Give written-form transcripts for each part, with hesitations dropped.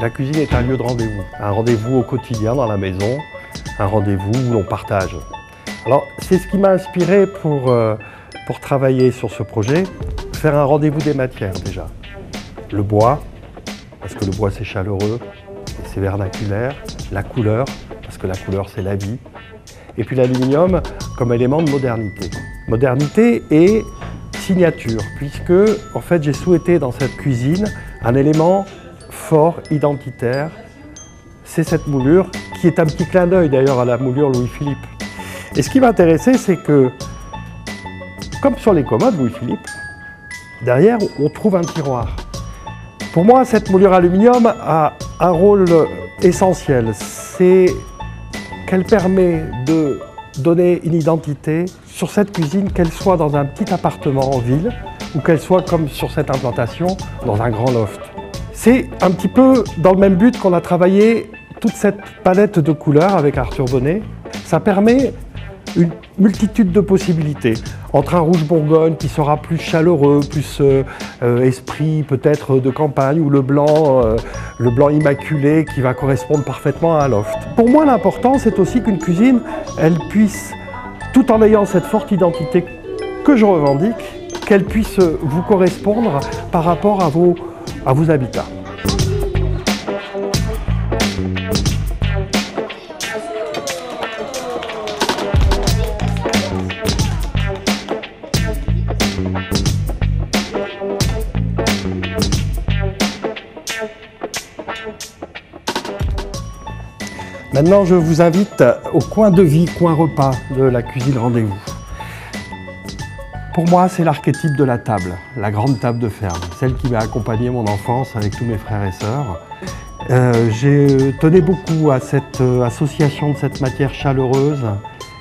La cuisine est un lieu de rendez-vous. Un rendez-vous au quotidien dans la maison, un rendez-vous où l'on partage. Alors, c'est ce qui m'a inspiré pour travailler sur ce projet, faire un rendez-vous des matières déjà. Le bois, parce que le bois c'est chaleureux, et c'est vernaculaire. La couleur, parce que la couleur c'est la vie. Et puis l'aluminium comme élément de modernité. Modernité et signature, puisque en fait j'ai souhaité dans cette cuisine un élément fort, identitaire. C'est cette moulure qui est un petit clin d'œil d'ailleurs à la moulure Louis-Philippe. Et ce qui m'intéressait, c'est que, comme sur les commodes Louis-Philippe, derrière on trouve un tiroir. Pour moi, cette moulure aluminium a un rôle essentiel. C'est qu'elle permet de donner une identité sur cette cuisine, qu'elle soit dans un petit appartement en ville ou qu'elle soit comme sur cette implantation dans un grand loft. C'est un petit peu dans le même but qu'on a travaillé toute cette palette de couleurs avec Arthur Bonnet. Ça permet une multitude de possibilités. Entre un rouge bourgogne qui sera plus chaleureux, plus esprit peut-être de campagne, ou le blanc immaculé qui va correspondre parfaitement à un loft. Pour moi, l'important, c'est aussi qu'une cuisine, elle puisse, tout en ayant cette forte identité que je revendique, qu'elle puisse vous correspondre par rapport à vos habitats. Maintenant, je vous invite au coin de vie, coin repas de la cuisine rendez-vous. Pour moi, c'est l'archétype de la table, la grande table de ferme, celle qui m'a accompagné mon enfance avec tous mes frères et sœurs. J'ai tenu beaucoup à cette association de cette matière chaleureuse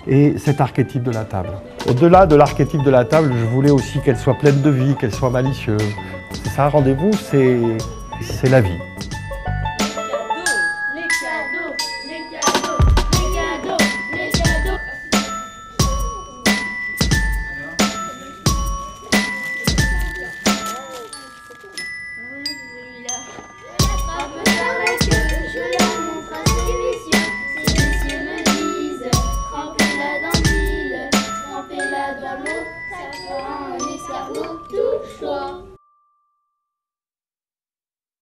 et cet archétype de la table. Au-delà de l'archétype de la table, je voulais aussi qu'elle soit pleine de vie, qu'elle soit malicieuse. C'est ça, un rendez-vous, c'est la vie. Ça fera un escargot tout chaud.